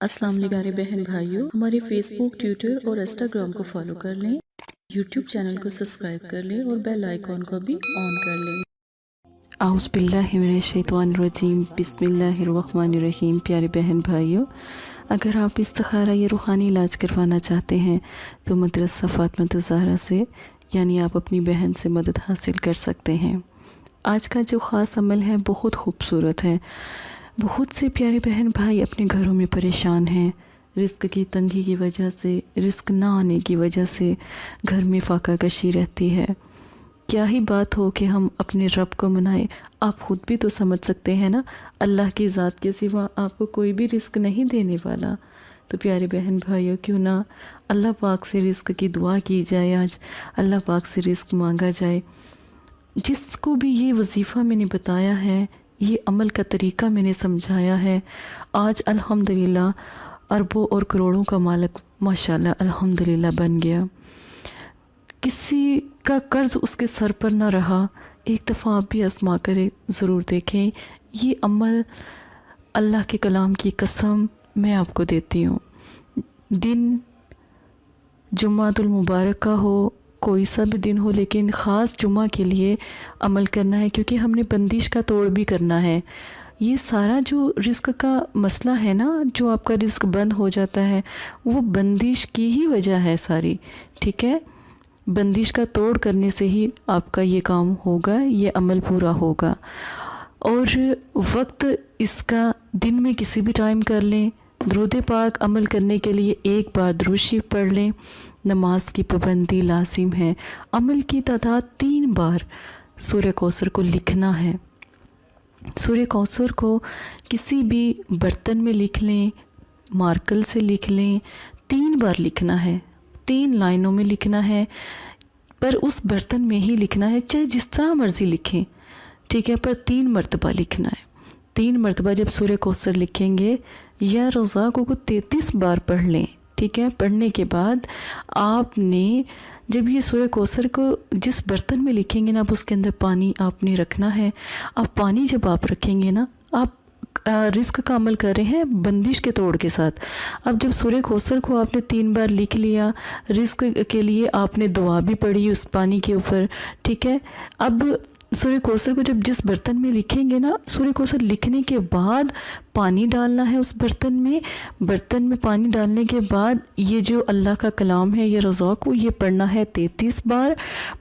السلام علیکم پیارے بہن بھائیوں، ہمارے فیس بک، ٹویٹر اور انسٹاگرام کو فالو کر لیں، یوٹیوب چینل کو سبسکرائب کر لیں اور بیل آئیکن کو بھی آن کر لیں۔ اعوذ باللہ من الشیطان الرجیم، بسم اللہ الرحمن الرحیم۔ پیارے بہن بھائیوں، اگر آپ استخارہ یا روحانی علاج کروانا چاہتے ہیں تو مدرسہ فاطمہ الزہرا سے یعنی آپ اپنی بہن سے مدد حاصل کر سکتے ہیں۔ آج کا جو خاص عمل ہے بہت خوبصورت ہے۔ بہت سے پیارے بہن بھائی اپنے گھروں میں پریشان ہیں، رزق کی تنگی کی وجہ سے، رزق نہ آنے کی وجہ سے گھر میں فاقہ کشی رہتی ہے۔ کیا ہی بات ہو کہ ہم اپنے رب کو منائیں۔ آپ خود بھی تو سمجھ سکتے ہیں نا، اللہ کی ذات کے سوا آپ کو کوئی بھی رزق نہیں دینے والا۔ تو پیارے بہن بھائیوں، کیوں نہ اللہ پاک سے رزق کی دعا کی جائے، آج اللہ پاک سے رزق مانگا جائے۔ جس کو بھی یہ وظیفہ میں نے بتایا ہے، یہ عمل کا طریقہ میں نے سمجھایا ہے، آج الحمدللہ اربوں اور کروڑوں کا مالک ماشاءاللہ الحمدللہ بن گیا۔ کسی کا قرض اس کے سر پر نہ رہا۔ ایک دفعہ آپ بھی آزما کرے ضرور دیکھیں۔ یہ عمل اللہ کے کلام کی قسم میں آپ کو دیتی ہوں۔ دن جمعۃ المبارک کا ہو، کوئی سا بھی دن ہو، لیکن خاص جمعہ کے لیے عمل کرنا ہے، کیونکہ ہم نے بندش کا توڑ بھی کرنا ہے۔ یہ سارا جو رزق کا مسئلہ ہے نا، جو آپ کا رزق بند ہو جاتا ہے، وہ بندش کی ہی وجہ ہے ساری، ٹھیک ہے؟ بندش کا توڑ کرنے سے ہی آپ کا یہ کام ہوگا، یہ عمل پورا ہوگا۔ اور وقت اس کا دن میں کسی بھی ٹائم کر لیں۔ درود پاک عمل کرنے کے لیے ایک بار درود شریف پڑھ لیں۔ نماز کی پابندی لازم ہے۔ عمل کی تعداد 3 بار سورہ کوثر کو لکھنا ہے۔ سورہ کوثر کو کسی بھی برتن میں لکھ لیں، مارکر سے لکھ لیں، 3 بار لکھنا ہے، 3 لائنوں میں لکھنا ہے، پر اس برتن میں ہی لکھنا ہے، چاہے جس طرح مرضی لکھیں، ٹھیک ہے، پر 3 مرتبہ لکھنا ہے۔ 3 مرتبہ جب سورہ کوثر لکھیں گے، یا رضا کو 33 بار پڑھ لیں، ٹھیک ہے۔ پڑھنے کے بعد آپ نے جب یہ سورہ کوثر کو جس برتن میں لکھیں گے نا، اب اس کے اندر پانی آپ نے رکھنا ہے۔ اب پانی جب آپ رکھیں گے نا، آپ رزق کا عمل کر رہے ہیں بندش کے توڑ کے ساتھ۔ اب جب سورہ کوثر کو آپ نے 3 بار لکھ لیا، رزق کے لیے آپ نے دعا بھی پڑھی اس پانی کے اوپر، ٹھیک ہے۔ اب سورہ کوثر کو جب جس برتن میں لکھیں گے نا، سورہ کوثر لکھنے کے بعد پانی ڈالنا ہے اس برتن میں۔ برتن میں پانی ڈالنے کے بعد یہ جو اللہ کا کلام ہے، یہ رضا کو یہ پڑھنا ہے 33 بار۔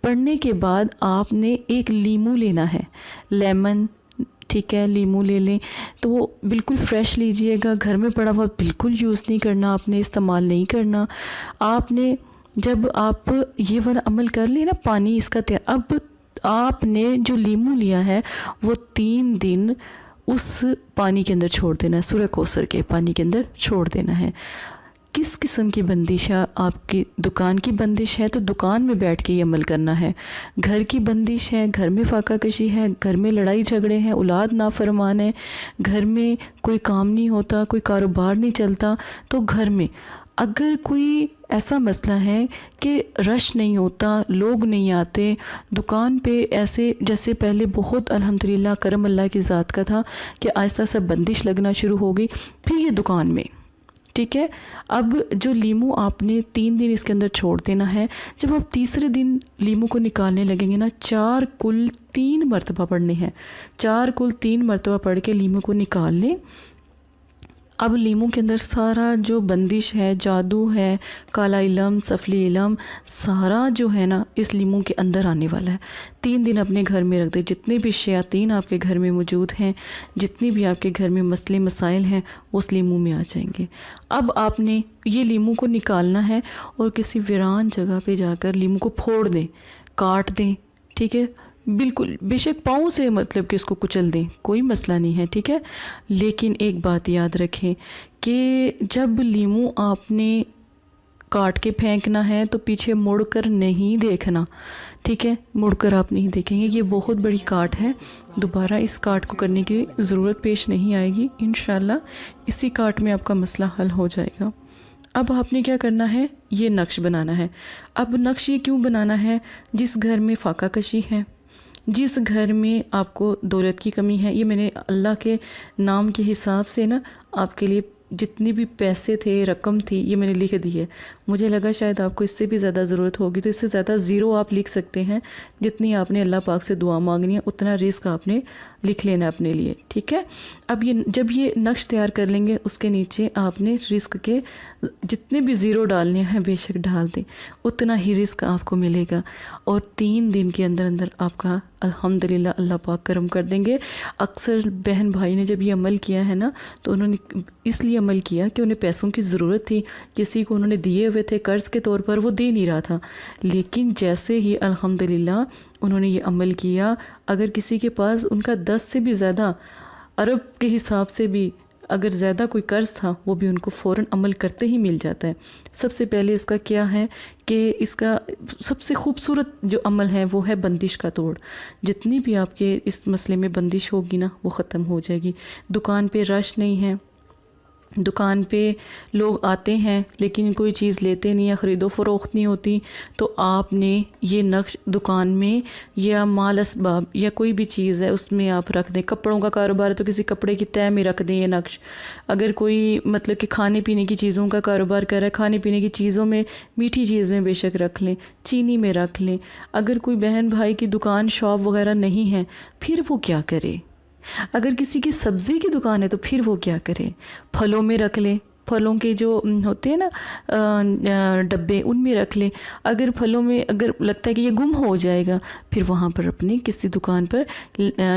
پڑھنے کے بعد آپ نے ایک لیمو لینا ہے، لیمن، ٹھیک ہے، لیمو لے لیں تو وہ بالکل فریش لیجئے گا، گھر میں پڑا ہوا بالکل یوز نہیں کرنا، آپ نے استعمال نہیں کرنا۔ آپ نے جب آپ یہ والا عمل کر لیں نا، پانی اس کا اب آپ نے جو لیمو لیا ہے وہ 3 دن اس پانی کے اندر چھوڑ دینا ہے، سورہ کوثر کے پانی کے اندر چھوڑ دینا ہے۔ کس قسم کی بندش ہے؟ آپ کی دکان کی بندش ہے تو دکان میں بیٹھ کے یہ عمل کرنا ہے۔ گھر کی بندش ہے، گھر میں فاقہ کشی ہے، گھر میں لڑائی جھگڑے ہیں، اولاد نافرمان ہے، گھر میں کوئی کام نہیں ہوتا، کوئی کاروبار نہیں چلتا، تو گھر میں اگر کوئی ایسا مسئلہ ہے کہ رش نہیں ہوتا، لوگ نہیں آتے دکان پہ، ایسے جیسے پہلے بہت الحمدللہ کرم اللہ کی ذات کا تھا کہ آہستہ آہستہ بندش لگنا شروع ہو گئی، پھر یہ دکان میں، ٹھیک ہے۔ اب جو لیمو آپ نے 3 دن اس کے اندر چھوڑ دینا ہے، جب آپ تیسرے دن لیمو کو نکالنے لگیں گے نا، 4 کل 3 مرتبہ پڑھنے ہیں، 4 کل 3 مرتبہ پڑھ کے لیمو کو نکال لیں۔ اب لیمو کے اندر سارا جو بندش ہے، جادو ہے، کالا علم، سفلی علم، سارا جو ہے نا اس لیمو کے اندر آنے والا ہے۔ 3 دن اپنے گھر میں رکھ دیں، جتنے بھی شیاطین آپ کے گھر میں موجود ہیں، جتنی بھی آپ کے گھر میں مسئلے مسائل ہیں، وہ اس لیمو میں آ جائیں گے۔ اب آپ نے یہ لیمو کو نکالنا ہے اور کسی ویران جگہ پہ جا کر لیمو کو پھوڑ دیں، کاٹ دیں، ٹھیک ہے، بالکل بے شک پاؤں سے مطلب کہ اس کو کچل دیں، کوئی مسئلہ نہیں ہے، ٹھیک ہے۔ لیکن ایک بات یاد رکھیں کہ جب لیمو آپ نے کاٹ کے پھینکنا ہے تو پیچھے مڑ کر نہیں دیکھنا، ٹھیک ہے، مڑ کر آپ نہیں دیکھیں گے۔ یہ بہت بڑی کاٹ ہے، دوبارہ اس کاٹ کو کرنے کی ضرورت پیش نہیں آئے گی، انشاءاللہ اسی کاٹ میں آپ کا مسئلہ حل ہو جائے گا۔ اب آپ نے کیا کرنا ہے، یہ نقش بنانا ہے۔ اب نقش یہ کیوں بنانا ہے؟ جس گھر میں فاقہ کشی ہے، جس گھر میں آپ کو دولت کی کمی ہے، یہ میں نے اللہ کے نام کے حساب سے نا آپ کے لیے جتنی بھی پیسے تھے، رقم تھی، یہ میں نے لکھ دی ہے. مجھے لگا شاید آپ کو اس سے بھی زیادہ ضرورت ہوگی، تو اس سے زیادہ زیرو آپ لکھ سکتے ہیں. جتنی آپ نے اللہ پاک سے دعا مانگنی ہے اتنا رزق آپ نے لکھ لینا اپنے لیے، ٹھیک ہے. اب جب یہ نقش تیار کر لیں گے، اس کے نیچے آپ نے رزق کے جتنے بھی زیرو ڈالنے ہیں بے شک ڈال دیں، اتنا ہی رزق آپ کو ملے گا. اور 3 دن کے اندر اندر آپ کا الحمدللہ اللہ پاک کرم کر دیں گے. اکثر بہن بھائی نے جب یہ عمل کیا ہے نا، تو انہوں نے اس لیے عمل کیا کہ انہیں پیسوں کی ضرورت تھی. کسی کو انہوں نے دیے ہوئے تھے قرض کے طور پر، وہ دے نہیں رہا تھا. لیکن جیسے ہی الحمدللہ انہوں نے یہ عمل کیا، اگر کسی کے پاس ان کا 10 سے بھی زیادہ ارب کے حساب سے بھی اگر زیادہ کوئی قرض تھا، وہ بھی ان کو فوراً عمل کرتے ہی مل جاتا ہے. سب سے پہلے اس کا کیا ہے کہ اس کا سب سے خوبصورت جو عمل ہے وہ ہے بندش کا توڑ. جتنی بھی آپ کے اس مسئلے میں بندش ہوگی نا، وہ ختم ہو جائے گی. دکان پہ رش نہیں ہے، دکان پہ لوگ آتے ہیں لیکن کوئی چیز لیتے نہیں، یا خرید و فروخت نہیں ہوتی، تو آپ نے یہ نقش دکان میں یا مال اسباب یا کوئی بھی چیز ہے اس میں آپ رکھ دیں. کپڑوں کا کاروبار ہے تو کسی کپڑے کی تہہ میں رکھ دیں یہ نقش. اگر کوئی مطلب کہ کھانے پینے کی چیزوں کا کاروبار کر رہا ہے، کھانے پینے کی چیزوں میں میٹھی چیزیں بے شک رکھ لیں، چینی میں رکھ لیں. اگر کوئی بہن بھائی کی دکان شاپ وغیرہ نہیں ہے، پھر وہ کیا کرے؟ اگر کسی کی سبزی کی دکان ہے تو پھر وہ کیا کرے؟ پھلوں میں رکھ لیں، پھلوں کے جو ہوتے ہیں نا ڈبے، ان میں رکھ لیں. اگر پھلوں میں اگر لگتا ہے کہ یہ گم ہو جائے گا، پھر وہاں پر اپنی کسی دکان پر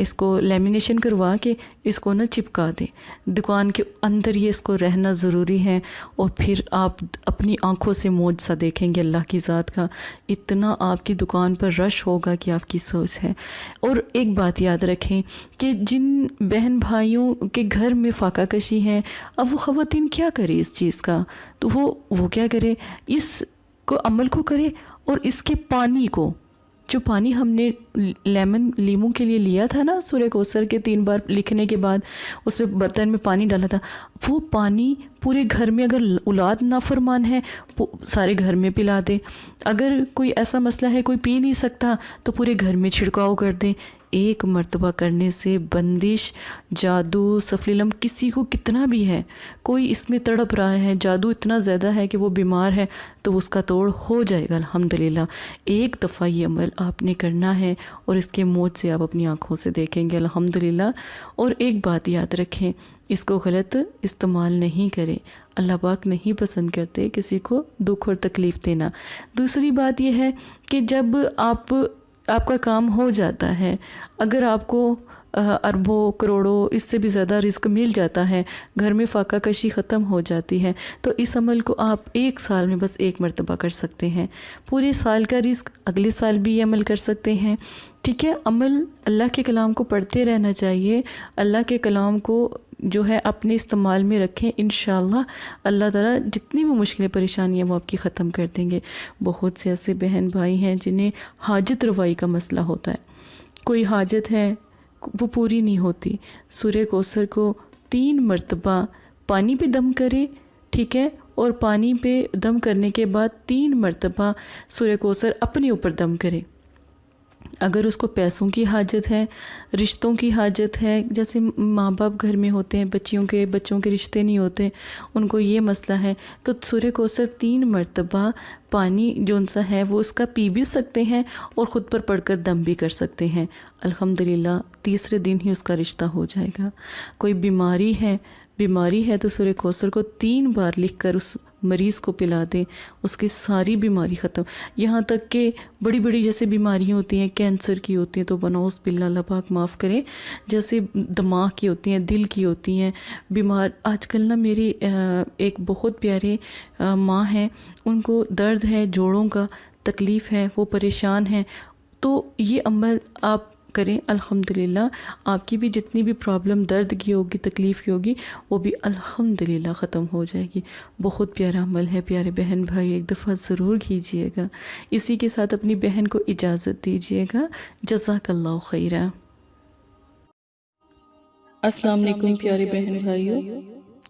اس کو لیمینیشن کروا کے اس کو نا چپکا دیں. دکان کے اندر یہ اس کو رہنا ضروری ہے. اور پھر آپ اپنی آنکھوں سے معجزہ دیکھیں گے اللہ کی ذات کا. اتنا آپ کی دکان پر رش ہوگا کہ آپ کی سوچ ہے. اور ایک بات یاد رکھیں کہ جن بہن بھائیوں کے گھر میں فاقہ کشی ہے، اب وہ خواتین کیا کرے اس چیز کا؟ تو وہ کیا کرے، اس کو عمل کو کرے. اور اس کے پانی کو، جو پانی ہم نے لیموں کے لیے لیا تھا نا سورہ کوثر کے 3 بار لکھنے کے بعد اس پہ برتن میں پانی ڈالا تھا، وہ پانی پورے گھر میں، اگر اولاد نافرمان ہے سارے گھر میں پلا دیں. اگر کوئی ایسا مسئلہ ہے کوئی پی نہیں سکتا تو پورے گھر میں چھڑکاؤ کر دیں. ایک مرتبہ کرنے سے بندش، جادو، سفلیلم کسی کو کتنا بھی ہے، کوئی اس میں تڑپ رہا ہے، جادو اتنا زیادہ ہے کہ وہ بیمار ہے، تو اس کا توڑ ہو جائے گا الحمدللہ. ایک دفعہ یہ عمل آپ نے کرنا ہے اور اس کے موت سے آپ اپنی آنکھوں سے دیکھیں گے الحمدللہ. اور ایک بات یاد رکھیں، اس کو غلط استعمال نہیں کریں. اللہ پاک نہیں پسند کرتے کسی کو دکھ اور تکلیف دینا. دوسری بات یہ ہے کہ جب آپ کا کام ہو جاتا ہے، اگر آپ کو اربوں کروڑوں اس سے بھی زیادہ رزق مل جاتا ہے، گھر میں فاقہ کشی ختم ہو جاتی ہے، تو اس عمل کو آپ 1 سال میں بس 1 مرتبہ کر سکتے ہیں. پورے سال کا رزق اگلے سال بھی یہ عمل کر سکتے ہیں. ٹھیک ہے، عمل اللہ کے کلام کو پڑھتے رہنا چاہیے. اللہ کے کلام کو جو ہے اپنے استعمال میں رکھیں. انشاءاللہ اللہ تعالیٰ جتنی بھی مشکلیں پریشانیاں وہ آپ کی ختم کر دیں گے. بہت سے ایسے بہن بھائی ہیں جنہیں حاجت روائی کا مسئلہ ہوتا ہے. کوئی حاجت ہے وہ پوری نہیں ہوتی، سورہ کوثر کو 3 مرتبہ پانی پہ دم کرے، ٹھیک ہے، اور پانی پہ دم کرنے کے بعد 3 مرتبہ سورہ کوثر اپنے اوپر دم کرے. اگر اس کو پیسوں کی حاجت ہے، رشتوں کی حاجت ہے، جیسے ماں باپ گھر میں ہوتے ہیں، بچوں کے رشتے نہیں ہوتے، ان کو یہ مسئلہ ہے، تو سورہ کوثر 3 مرتبہ پانی جو ان سا ہے وہ اس کا پی بھی سکتے ہیں اور خود پر پڑھ کر دم بھی کر سکتے ہیں. الحمدللہ تیسرے دن ہی اس کا رشتہ ہو جائے گا. کوئی بیماری ہے تو سورہ کوثر کو 3 بار لکھ کر اس مریض کو پلا دیں، اس کی ساری بیماری ختم. یہاں تک کہ بڑی بڑی جیسے بیماریاں ہوتی ہیں، کینسر کی ہوتی ہیں، تو بنعوذ باللہ اللہ پاک معاف کرے، جیسے دماغ کی ہوتی ہیں، دل کی ہوتی ہیں بیمار. آج کل نا میری ایک بہت پیارے ماں ہیں، ان کو درد ہے، جوڑوں کا تکلیف ہے، وہ پریشان ہیں. تو یہ عمل آپ کریں، الحمدللہ آپ کی بھی جتنی بھی پرابلم درد کی ہوگی، تکلیف کی ہوگی، وہ بھی الحمدللہ ختم ہو جائے گی. بہت پیارا عمل ہے پیارے بہن بھائی، ایک دفعہ ضرور کیجئے گا. اسی کے ساتھ اپنی بہن کو اجازت دیجئے گا. جزاک اللہ خیرہ. السلام علیکم پیارے بہن بھائیوں.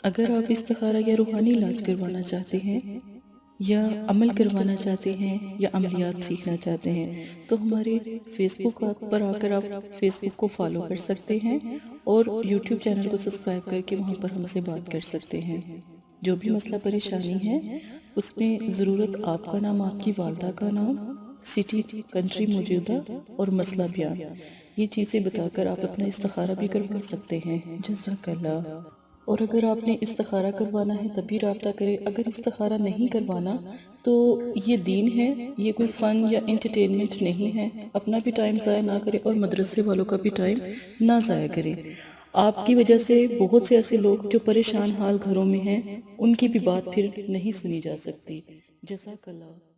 اگر آپ استخارہ یا روحانی علاج کروانا چاہتے ہیں یا عمل کروانا چاہتے ہیں یا عملیات سیکھنا چاہتے ہیں تو ہمارے فیس بک پر آ کر آپ فیس بک کو فالو کر سکتے ہیں اور یوٹیوب چینل کو سبسکرائب کر کے وہاں پر ہم سے بات کر سکتے ہیں۔ جو بھی مسئلہ پریشانی ہے اس میں ضرورت آپ کا نام، آپ کی والدہ کا نام، سٹی، کنٹری موجودہ اور مسئلہ بیان، یہ چیزیں بتا کر آپ اپنا استخارہ بھی کروا سکتے ہیں۔ جزاک اللہ۔ اور اگر آپ نے استخارہ کروانا ہے تب بھی رابطہ کریں، اگر استخارہ نہیں کروانا تو یہ دین ہے، یہ کوئی فن یا انٹرٹینمنٹ نہیں ہے، اپنا بھی ٹائم ضائع نہ کریں اور مدرسے والوں کا بھی ٹائم نہ ضائع کریں۔ آپ کی وجہ سے بہت سے ایسے لوگ جو پریشان حال گھروں میں ہیں ان کی بھی بات پھر نہیں سنی جا سکتی۔ جزاک اللہ۔